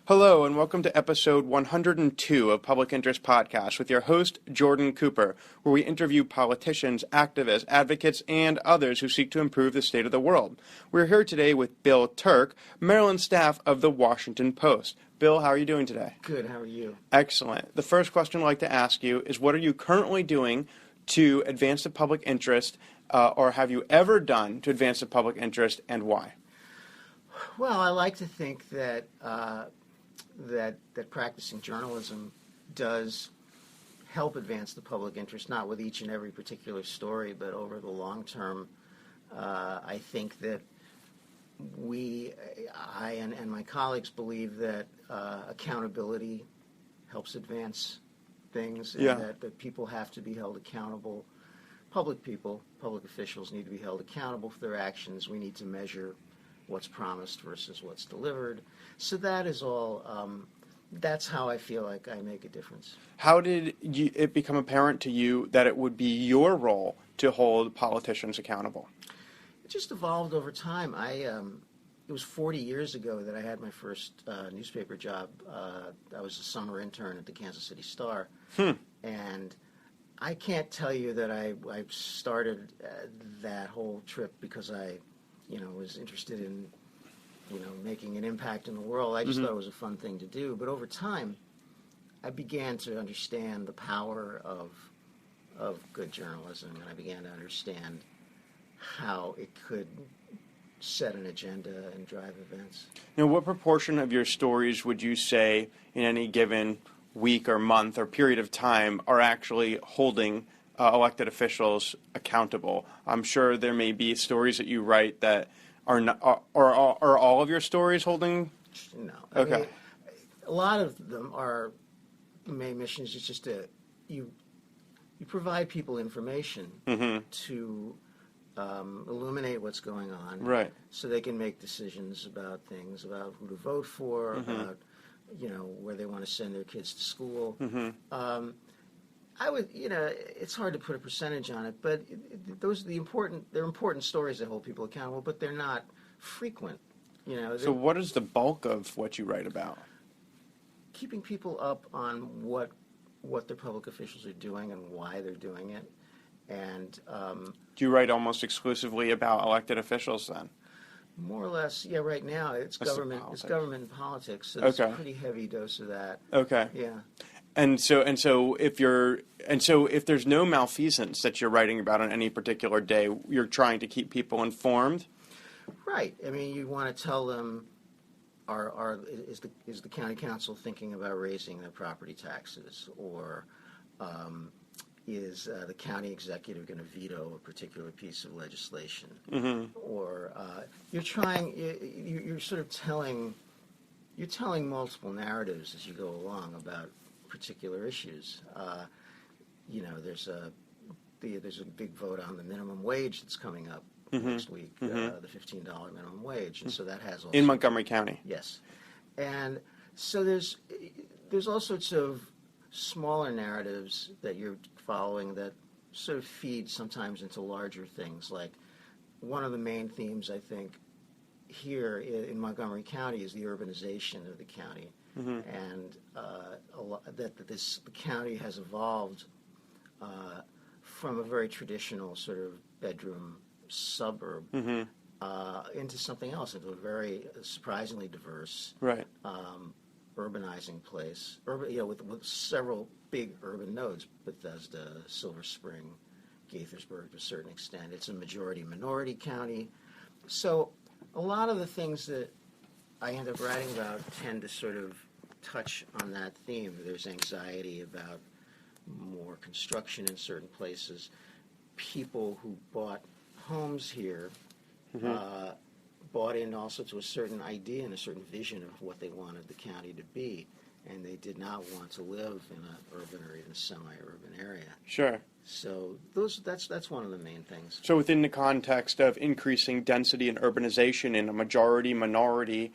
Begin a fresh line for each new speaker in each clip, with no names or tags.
Hello, and welcome to episode 102 of Public Interest Podcast with your host, Jordan Cooper, where we interview politicians, activists, advocates, and others who seek to improve the state of the world. We're here today with Bill Turque, Maryland staff of the Washington Post. Bill, how are you doing today?
Good, how are you?
Excellent. The first question I'd like to ask you is, what are you currently doing to advance the public interest, or have you ever done to advance the public interest, and why?
Well, I like to think that that practicing journalism does help advance the public interest, not with each and every particular story, but over the long term. I think that I and my colleagues believe that accountability helps advance things, and that people have to be held accountable. Public officials need to be held accountable for their actions. We need to measure what's promised versus what's delivered. So that is all, that's how I feel like I make a difference.
How did it become apparent to you that it would be your role to hold politicians accountable?
It just evolved over time. It was 40 years ago that I had my first newspaper job. I was a summer intern at the Kansas City Star. And I can't tell you that I started that whole trip because I was interested in, making an impact in the world. I just thought it was a fun thing to do. But over time, I began to understand the power of good journalism, and I began to understand how it could set an agenda and drive events.
Now, what proportion of your stories would you say in any given week or month or period of time are actually holding elected officials accountable? I'm sure there may be stories that you write that are not, are all of your stories holding?
No.
Okay.
I mean, a lot of them are, the main mission is just you provide people information to illuminate what's going on,
right? So
they can make decisions about things, about who to vote for, about where they want to send their kids to school. I would, it's hard to put a percentage on it, but they're important stories that hold people accountable, but they're not frequent.
So what is the bulk of what you write about?
Keeping people up on what their public officials are doing and why they're doing it. And
do you write almost exclusively about elected officials then?
More or less, yeah. Right now, it's government. It's government and politics. So there's a pretty heavy dose of that.
Okay.
Yeah.
And so if there's no malfeasance that you're writing about on any particular day, you're trying to keep people informed.
Right. I mean, you want to tell them, is the county council thinking about raising their property taxes, or is the county executive going to veto a particular piece of legislation? Or you're sort of telling multiple narratives as you go along about particular issues. There's a big vote on the minimum wage that's coming up next week, the $15 minimum wage, and so that has also,
in Montgomery County.
Yes, and so there's all sorts of smaller narratives that you're following that sort of feed sometimes into larger things. Like, one of the main themes, I think, here in Montgomery County is the urbanization of the county, and the county has evolved from a very traditional sort of bedroom suburb into something else, into a very surprisingly diverse, urbanizing place, with several big urban nodes: Bethesda, Silver Spring, Gaithersburg to a certain extent. It's a majority-minority county. So a lot of the things that I end up writing about tend to sort of touch on that theme. There's anxiety about more construction in certain places. People who bought homes here bought in also to a certain idea and a certain vision of what they wanted the county to be, and they did not want to live in an urban or even semi-urban area.
Sure.
So that's one of the main things.
So within the context of increasing density and urbanization in a majority-minority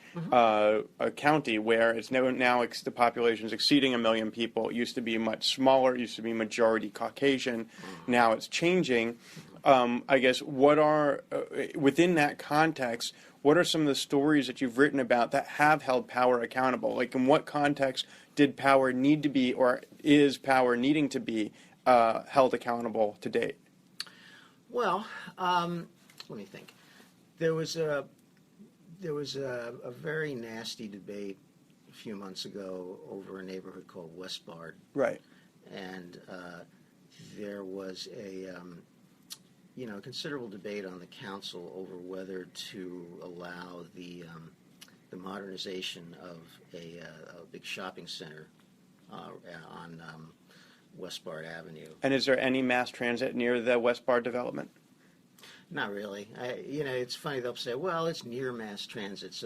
county where it's now the population is exceeding 1 million people, it used to be much smaller, it used to be majority Caucasian, now it's changing. I guess, what are, within that context, what are some of the stories that you've written about that have held power accountable? Like, in what context did power need to be, or is power needing to be, held accountable to date?
Well, let me think. There was a very nasty debate a few months ago over a neighborhood called Westbard.
Right.
And there was a considerable debate on the council over whether to allow the modernization of a big shopping center on Westbard Avenue.
And is there any mass transit near the Westbard development?
Not really. It's funny, they'll say, well, it's near mass transit,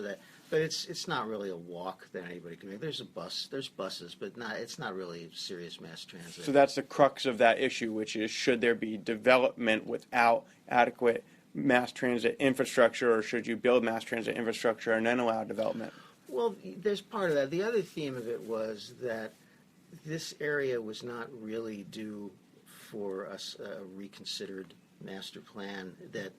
but it's not really a walk that anybody can make. There's buses, but it's not really serious mass transit.
So that's the crux of that issue, which is, should there be development without adequate mass transit infrastructure, or should you build mass transit infrastructure and then allow development?
Well, there's part of that. The other theme of it was that this area was not really due for a reconsidered master plan, that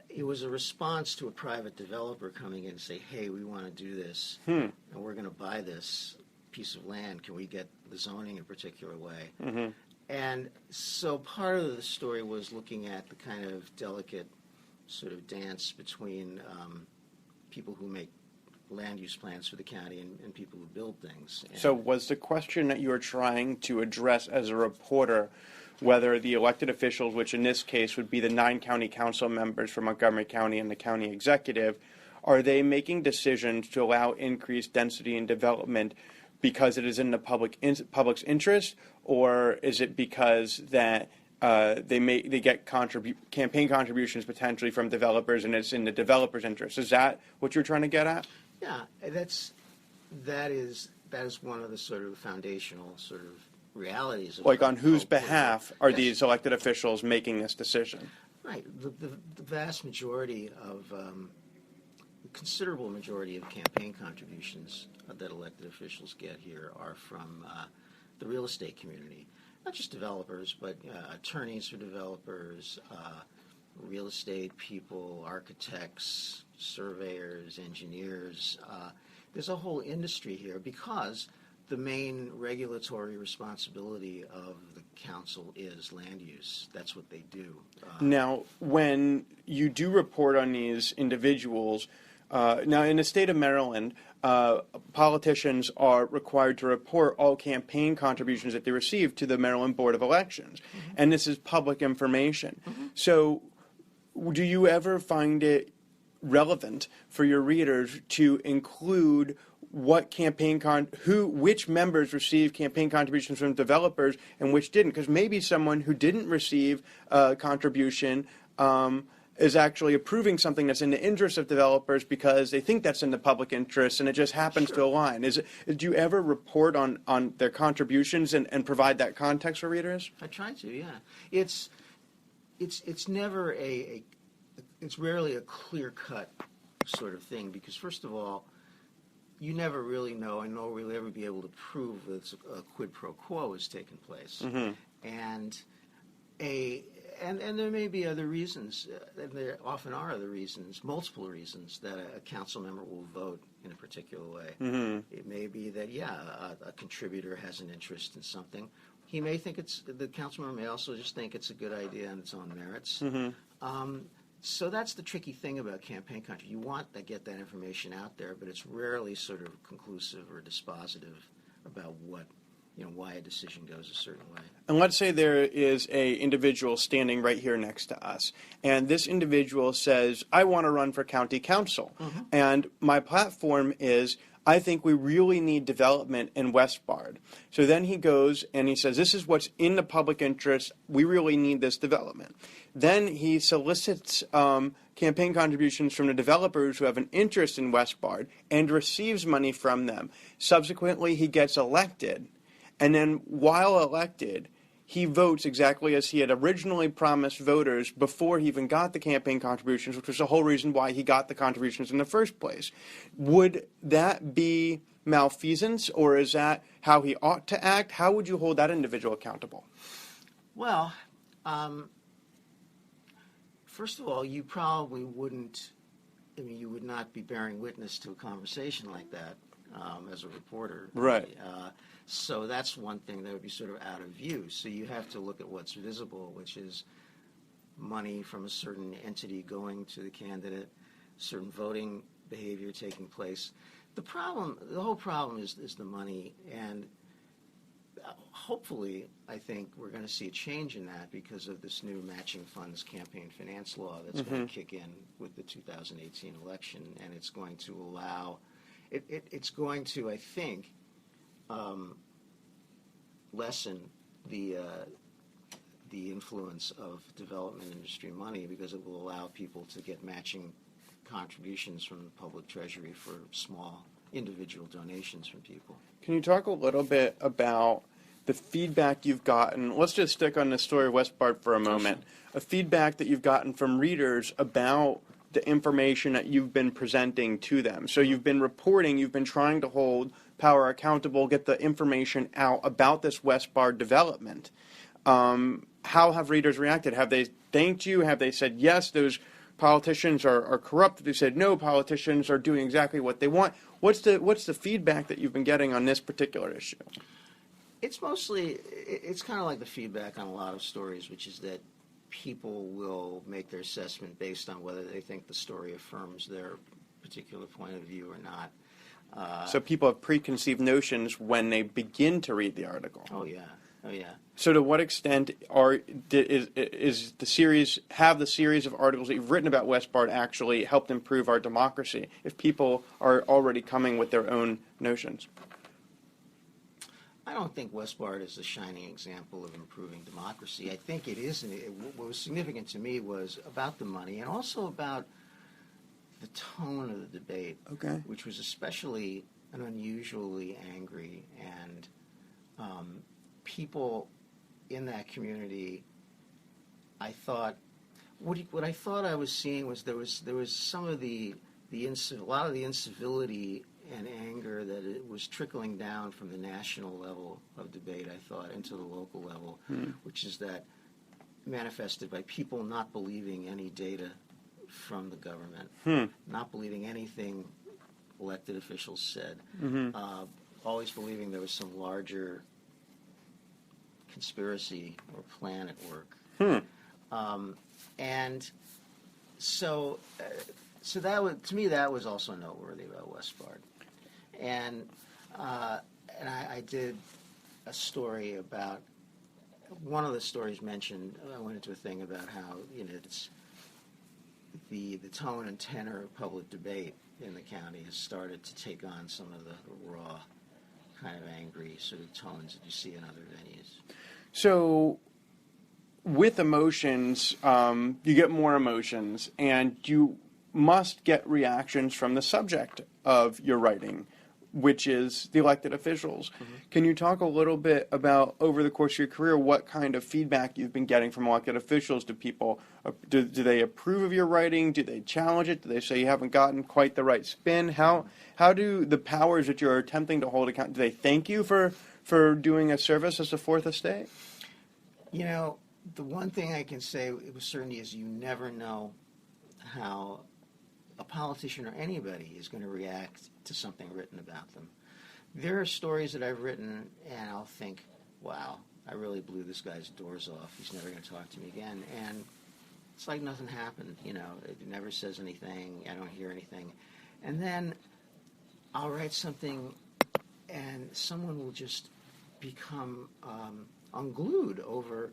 it was a response to a private developer coming in and say, hey, we want to do this, and we're going to buy this piece of land. Can we get the zoning in a particular way?
Mm-hmm.
And so part of the story was looking at the kind of delicate sort of dance between people who make land use plans for the county and people who build things. And
so was the question that you were trying to address as a reporter whether the elected officials, which in this case would be the 9 county council members from Montgomery County and the county executive, are they making decisions to allow increased density and development because it is in the public's interest, or is it because that they get campaign contributions potentially from developers and it's in the developers' interest? Is that what you're trying to get at?
Yeah, that is one of the sort of foundational sort of realities of
like on whose behalf are
yes.
these elected officials making this decision?
Right. The vast majority of the considerable majority of campaign contributions that elected officials get here are from the real estate community. Not just developers, but attorneys for developers, real estate people, architects, surveyors, engineers. There's a whole industry here because the main regulatory responsibility of the council is land use. That's what they do.
Now, when you do report on these individuals, now in the state of Maryland, politicians are required to report all campaign contributions that they receive to the Maryland Board of Elections. Mm-hmm. And this is public information. Mm-hmm. So do you ever find it relevant for your readers to include what which members received campaign contributions from developers and which didn't? Because maybe someone who didn't receive a contribution is actually approving something that's in the interest of developers because they think that's in the public interest and it just happens to align. Do you ever report on their contributions and provide that context for readers?
I try to, yeah. It's never it's rarely a clear-cut sort of thing because, first of all, you never really know, and nor will you ever be able to prove that a quid pro quo has taken place. Mm-hmm. And there may be other reasons, and there often are other reasons, multiple reasons, that a council member will vote in a particular way. Mm-hmm. It may be that, a contributor has an interest in something. He may think the council member may also just think it's a good idea on its own merits. Mm-hmm. So that's the tricky thing about campaign contributions. You want to get that information out there, but it's rarely sort of conclusive or dispositive about why a decision goes a certain way.
And let's say there is an individual standing right here next to us, and this individual says, I want to run for county council. Mm-hmm. And my platform is, I think we really need development in Westbard. So then he goes and he says, this is what's in the public interest. We really need this development. Then he solicits campaign contributions from the developers who have an interest in Westbard and receives money from them. Subsequently, he gets elected. And then while elected, he votes exactly as he had originally promised voters before he even got the campaign contributions, which was the whole reason why he got the contributions in the first place. Would that be malfeasance, or is that how he ought to act? How would you hold that individual accountable?
Well, First of all, you probably wouldn't. I mean, you would not be bearing witness to a conversation like that as a reporter.
Right.
So that's one thing that would be sort of out of view. So you have to look at what's visible, which is money from a certain entity going to the candidate, certain voting behavior taking place. The whole problem is the money, and hopefully, I think we're going to see a change in that because of this new matching funds campaign finance law that's going to kick in with the 2018 election, and it's going to allow, it's going to, I think, lessen the influence of development industry money because it will allow people to get matching contributions from the public treasury for small individual donations from people.
Can you talk a little bit about the feedback you've gotten? Let's just stick on the story of Westbard for a moment. A feedback that you've gotten from readers about the information that you've been presenting to them. So you've been reporting, you've been trying to hold power accountable, get the information out about this Westbard development. How have readers reacted? Have they thanked you? Have they said, yes, those politicians are corrupt? Have they said, no, politicians are doing exactly what they want? What's the feedback that you've been getting on this particular issue?
It's kind of like the feedback on a lot of stories, which is that people will make their assessment based on whether they think the story affirms their particular point of view or not.
So people have preconceived notions when they begin to read the article.
Oh yeah.
So to what extent is the series of articles that you've written about Westbard actually helped improve our democracy if people are already coming with their own notions?
I don't think Westbard is a shining example of improving democracy. I think it is. What was significant to me was about the money and also about the tone of the debate, which was especially an unusually angry, and people in that community, I thought, what I thought I was seeing was there was some of a lot of the incivility and anger that it was trickling down from the national level of debate, I thought, into the local level, which is that manifested by people not believing any data from the government, not believing anything elected officials said, always believing there was some larger conspiracy or plan at work. And so that was, to me, that was also noteworthy about Westbard. And I did a story about, one of the stories mentioned, I went into a thing about how, it's the tone and tenor of public debate in the county has started to take on some of the raw, kind of angry sort of tones that you see in other venues.
So with emotions, you get more emotions, and you must get reactions from the subject of your writing, which is the elected officials. Can you talk a little bit about, over the course of your career, what kind of feedback you've been getting from elected officials? Do people, do they approve of your writing? Do they challenge it? Do they say you haven't gotten quite the right spin? How do the powers that you're attempting to hold account, do they thank you for doing a service as the Fourth Estate?
The one thing I can say with certainty is you never know how a politician or anybody is going to react to something written about them. There are stories that I've written, and I'll think, wow, I really blew this guy's doors off. He's never going to talk to me again. And it's like nothing happened. It never says anything. I don't hear anything. And then I'll write something, and someone will just become unglued over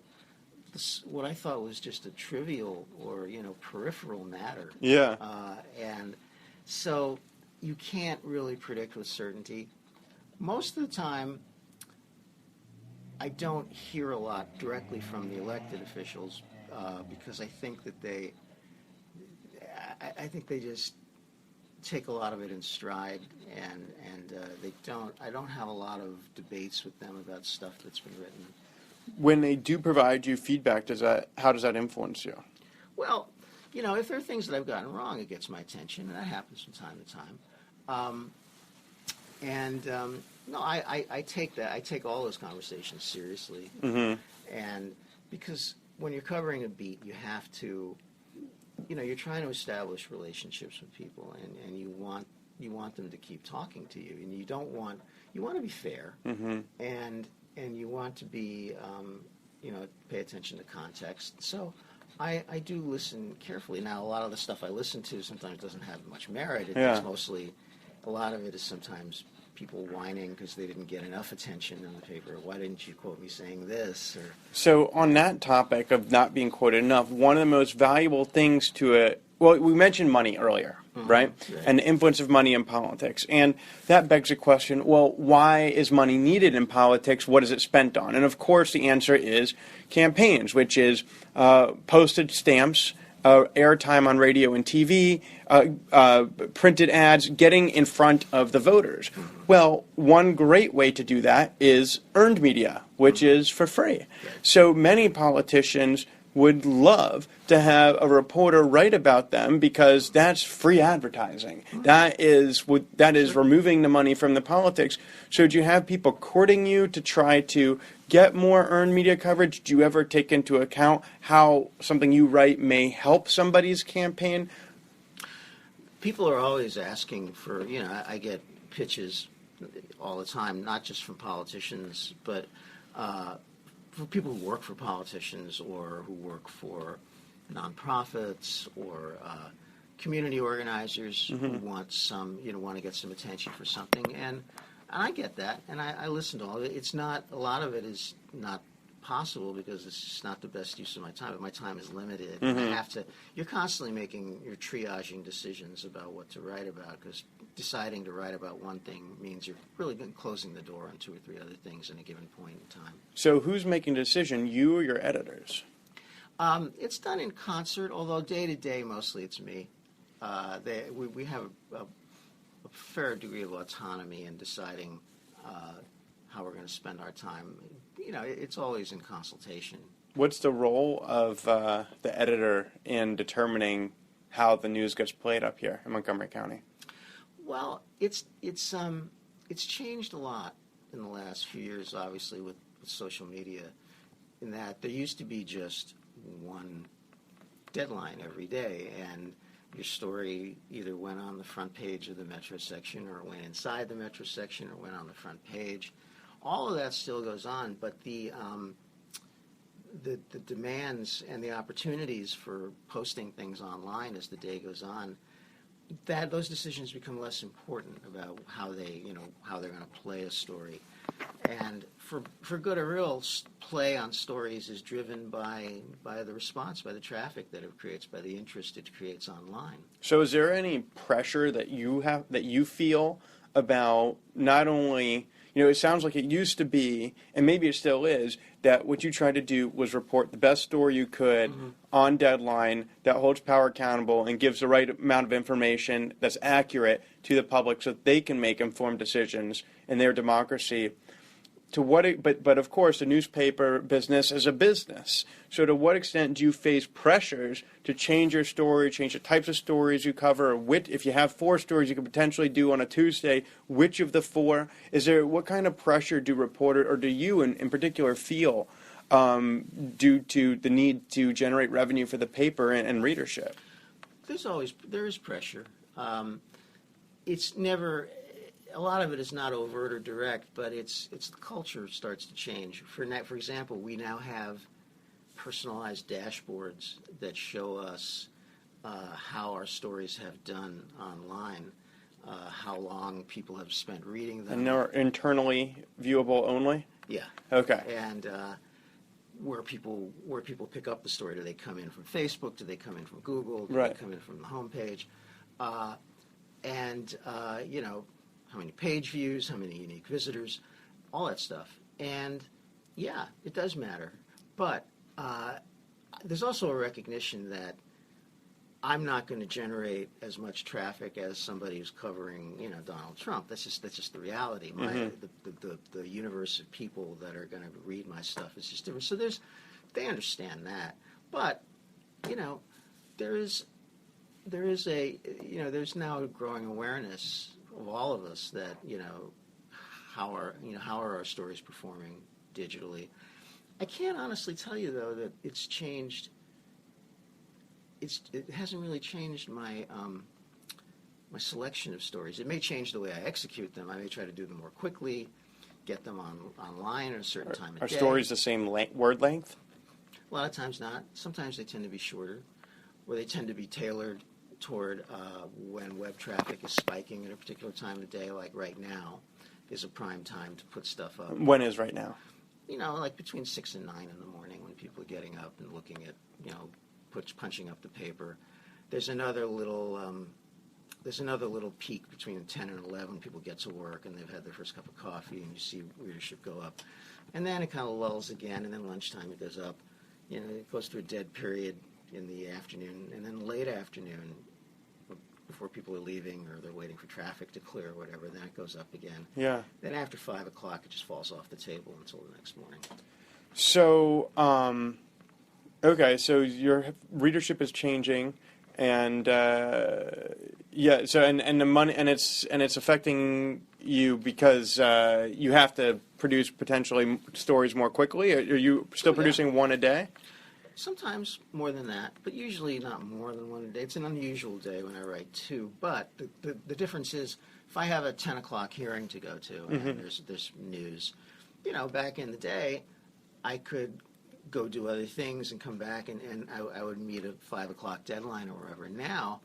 what I thought was just a trivial or peripheral matter.
Yeah.
And so you can't really predict with certainty. Most of the time, I don't hear a lot directly from the elected officials because I think that they just take a lot of it in stride, and I don't have a lot of debates with them about stuff that's been written.
When they do provide you feedback, how does that influence you?
Well, if there are things that I've gotten wrong, it gets my attention, and that happens from time to time. No, I take all those conversations seriously, and because when you're covering a beat, you have to you're trying to establish relationships with people, and you want them to keep talking to you, and you want to be fair, and you want to be, pay attention to context. So I do listen carefully. Now, a lot of the stuff I listen to sometimes doesn't have much merit. It's mostly, a lot of it is sometimes people whining because they didn't get enough attention in the paper. Why didn't you quote me saying this?
So on that topic of not being quoted enough, one of the most valuable things to it, well, we mentioned money earlier, right? And the influence of money in politics. And that begs the question, well, why is money needed in politics? What is it spent on? And of course, the answer is campaigns, which is postage stamps, airtime on radio and TV, printed ads, getting in front of the voters. Well, one great way to do that is earned media, which is for free. So many politicians would love to have a reporter write about them because that's free advertising. That is removing the money from the politics. So do you have people courting you to try to get more earned media coverage? Do you ever take into account how something you write may help somebody's campaign?
People are always asking for, I get pitches all the time, not just from politicians, but for people who work for politicians or who work for nonprofits or community organizers who want to get some attention for something. And I get that, and I listen to all of it. It's not, a lot of it is not possible because it's just not the best use of my time. But my time is limited. And I have to, you're constantly you're triaging decisions about what to write about, because deciding to write about one thing means you're really closing the door on two or three other things in a given point in time.
So who's making the decision, you or your editors?
It's done in concert, although day to day mostly it's me. We have a fair degree of autonomy in deciding how we're going to spend our time. It's always in consultation. What's
the role of the editor in determining how the news gets played up here in Montgomery County?
Well, it's changed a lot in the last few years, obviously, with social media, in that there used to be just one deadline every day, and your story either went on the front page of the Metro section or went inside the Metro section or went on the front page. All of that still goes on, but the demands and the opportunities for posting things online as the day goes on, those decisions become less important about how they're going to play a story. And for good or ill, play on stories is driven by the response, by the traffic that it creates, by the interest it creates online.
So is there any pressure that you feel about not only, it sounds like it used to be, and maybe it still is, that what you tried to do was report the best story you could on deadline that holds power accountable and gives the right amount of information that's accurate to the public so that they can make informed decisions in their democracy. But of course, the newspaper business is a business. So to what extent do you face pressures to change your story, change the types of stories you cover? If you have 4 stories you could potentially do on a Tuesday, which of the 4? What kind of pressure do reporters, or do you in particular feel due to the need to generate revenue for the paper and readership?
There is pressure. It's never... A lot of it is not overt or direct, but it's the culture starts to change. For example, we now have personalized dashboards that show us how our stories have done online, how long people have spent reading them.
And they're internally viewable only?
Yeah.
Okay.
And where people pick up the story. Do they come in from Facebook? Do they come in from Google? Do they come in from the homepage? How many page views, how many unique visitors, all that stuff. And yeah, it does matter. But there's also a recognition that I'm not going to generate as much traffic as somebody who's covering, Donald Trump. That's just the reality. The universe of people that are going to read my stuff is just different. So they understand that. But there's now a growing awareness of all of us that how are our stories performing digitally. I can't honestly tell you though that it's changed it hasn't really changed my my selection of stories. It may change the way I execute them. I may try to do them more quickly, get them online at a certain time of day.
Are stories the same word length?
A lot of times not. Sometimes they tend to be shorter, or they tend to be tailored toward when web traffic is spiking at a particular time of day, like right now is a prime time to put stuff up.
When is right now?
Like between 6 and 9 in the morning when people are getting up and looking at, punching up the paper. There's another little peak between 10 and 11. People get to work and they've had their first cup of coffee, and you see readership go up. And then it kind of lulls again, and then lunchtime it goes up. It goes through a dead period in the afternoon, and then late afternoon, before people are leaving or they're waiting for traffic to clear or whatever, then it goes up again.
Yeah.
Then after 5 o'clock, it just falls off the table until the next morning.
So, okay, so your readership is changing, and yeah, so and the money, and it's affecting you because you have to produce potentially stories more quickly. Are you still producing one a day?
Sometimes more than that, but usually not more than one a day. It's an unusual day when I write two, but the difference is if I have a 10 o'clock hearing to go to and there's news, back in the day, I could go do other things and come back and I would meet a 5 o'clock deadline or whatever. Now,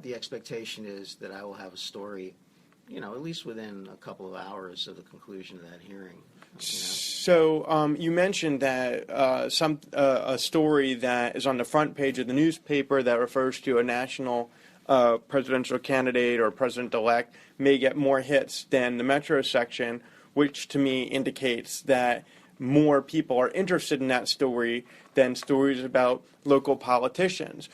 the expectation is that I will have a story, at least within a couple of hours of the conclusion of that hearing.
So you mentioned that a story that is on the front page of the newspaper that refers to a national presidential candidate or president-elect may get more hits than the Metro section, which to me indicates that more people are interested in that story than stories about local politicians.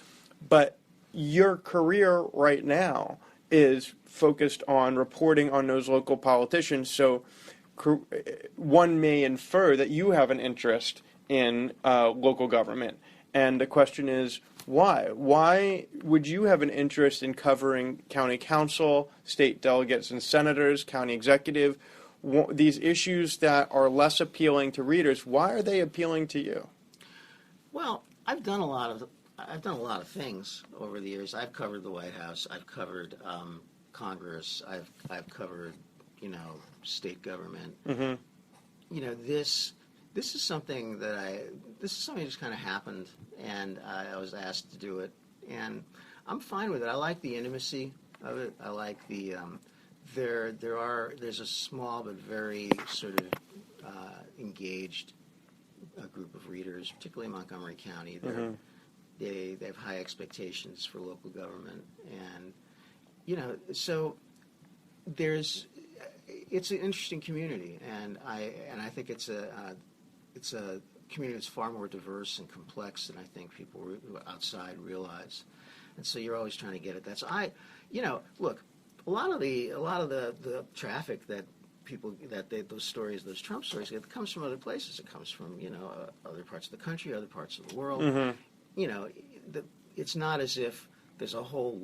But your career right now is focused on reporting on those local politicians, so one may infer that you have an interest in local government. And the question is, why? Why would you have an interest in covering county council, state delegates and senators, county executive, these issues that are less appealing to readers? Why are they appealing to you?
Well, I've done a lot of things over the years. I've covered the White House. I've covered Congress. I've covered state government. This is something that just kind of happened, and I was asked to do it, and I'm fine with it. I like the intimacy of it. I like the there's a small but very sort of engaged group of readers, particularly in Montgomery County. They have high expectations for local government, and so it's an interesting community, and I think it's a community that's far more diverse and complex than I think people outside realize, and so you're always trying to get at that. So look, a lot of the traffic that those stories, those Trump stories, it comes from other places. It comes from other parts of the country, other parts of the world. It's not as if there's a whole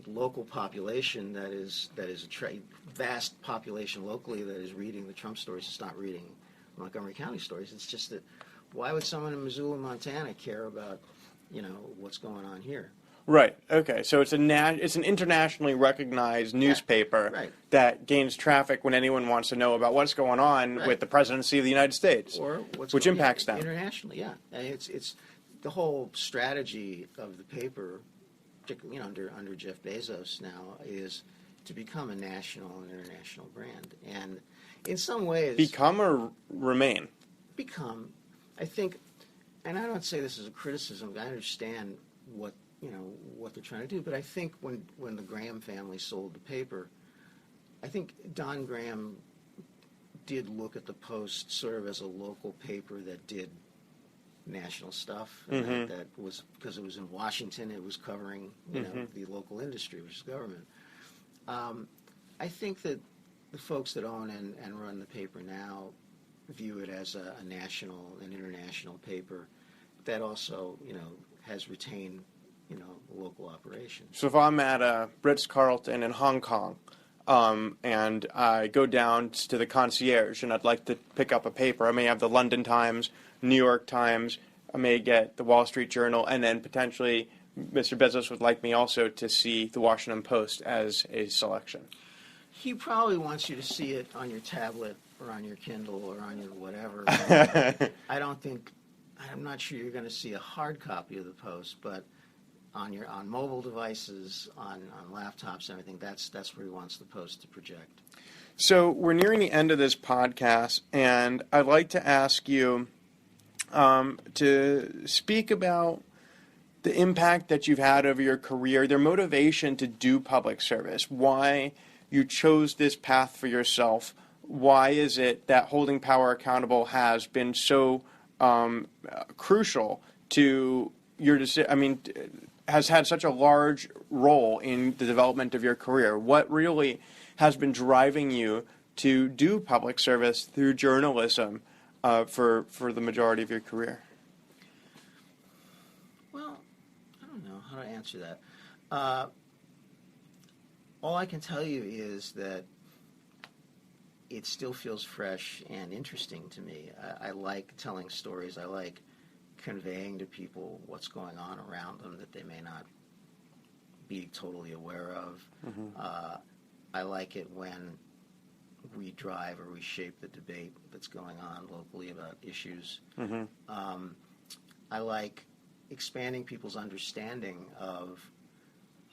local population that is a vast population locally that is reading the Trump stories. It's not reading Montgomery County stories. It's just that why would someone in Missoula, Montana, care about what's going on here?
Right. Okay. So it's an internationally recognized newspaper that gains traffic when anyone wants to know about what's going on with the presidency of the United States,
or
which impacts them
internationally. Yeah, and it's the whole strategy of the paper, particularly under Jeff Bezos now, is to become a national and international brand, and in some ways
become or remain.
Become, I think, and I don't say this as a criticism. I understand what they're trying to do, but I think when the Graham family sold the paper, I think Don Graham did look at the Post sort of as a local paper that did national stuff, and that was because it was in Washington. It was covering the local industry, which is government. I think that the folks that own and run the paper now view it as a national and international paper that also has retained local operations.
So if I'm at a Ritz-Carlton in Hong Kong, and I go down to the concierge and I'd like to pick up a paper, I may have the London Times, New York Times, may get the Wall Street Journal, and then potentially Mr. Bezos would like me also to see the Washington Post as a selection.
He probably wants you to see it on your tablet or on your Kindle or on your whatever. I'm not sure you're going to see a hard copy of the Post, but on mobile devices, on laptops, and everything, that's where he wants the Post to project.
So we're nearing the end of this podcast, and I'd like to ask you to speak about the impact that you've had over your career, their motivation to do public service, why you chose this path for yourself. Why is it that holding power accountable has been so crucial to your decision? I mean, has had such a large role in the development of your career. What really has been driving you to do public service through journalism for the majority of your career?
Well, I don't know how to answer that. All I can tell you is that it still feels fresh and interesting to me. I like telling stories. I like conveying to people what's going on around them that they may not be totally aware of. Mm-hmm. I like it when we drive or we shape the debate that's going on locally about issues. Mm-hmm. I like expanding people's understanding of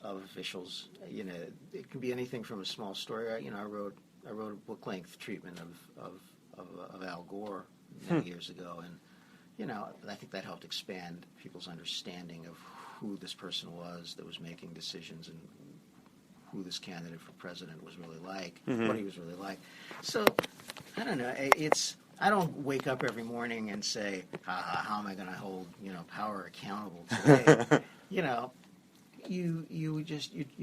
officials. You know, it can be anything from a small story. I wrote a book-length treatment of Al Gore many years ago, and I think that helped expand people's understanding of who this person was that was making decisions and who this candidate for president was really like, mm-hmm. what he was really like. So, I don't know. I don't wake up every morning and say, how am I going to hold power accountable today? You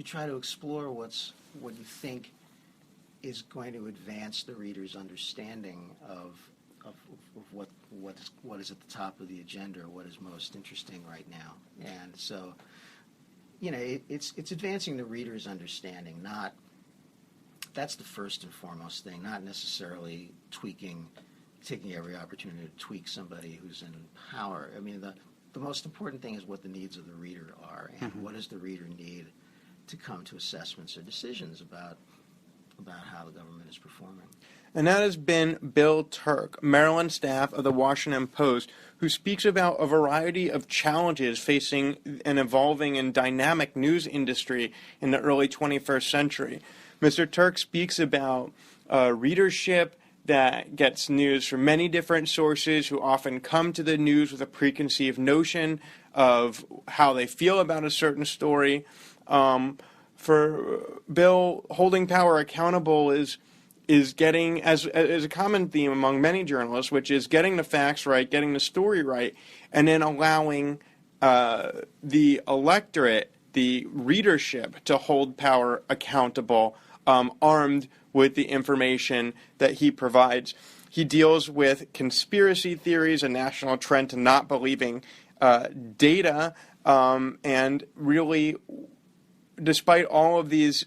try to explore what you think is going to advance the reader's understanding of what is at the top of the agenda or what is most interesting right now. And so, it's advancing the reader's understanding. That's the first and foremost thing. Not necessarily taking every opportunity to tweak somebody who's in power. I mean, the most important thing is what the needs of the reader are, and mm-hmm. what does the reader need to come to assessments or decisions about how the government is performing.
And that has been Bill Turque, Maryland staff of the Washington Post, who speaks about a variety of challenges facing an evolving and dynamic news industry in the early 21st century. Mr. Turque speaks about readership that gets news from many different sources who often come to the news with a preconceived notion of how they feel about a certain story. For Bill, holding power accountable is getting, as a common theme among many journalists, which is getting the facts right, getting the story right, and then allowing the electorate, the readership, to hold power accountable, armed with the information that he provides. He deals with conspiracy theories, a national trend to not believing data, and really, despite all of these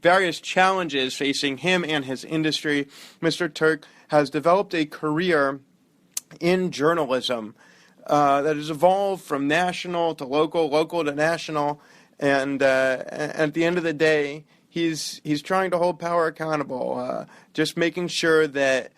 various challenges facing him and his industry, Mr. Turque has developed a career in journalism that has evolved from national to local to national, and at the end of the day, he's trying to hold power accountable, just making sure that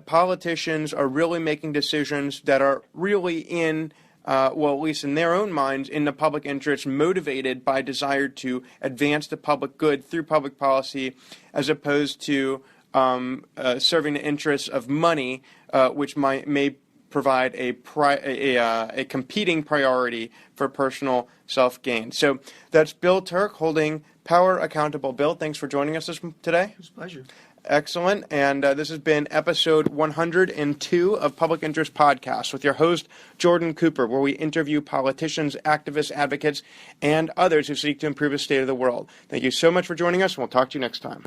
politicians are really making decisions that are really in at least in their own minds, in the public interest, motivated by desire to advance the public good through public policy, as opposed to serving the interests of money, which may provide a competing priority for personal self-gain. So that's Bill Turque, holding power accountable. Bill, thanks for joining us today.
It was a pleasure.
Excellent. And this has been episode 102 of Public Interest Podcast with your host, Jordan Cooper, where we interview politicians, activists, advocates, and others who seek to improve the state of the world. Thank you so much for joining us, and we'll talk to you next time.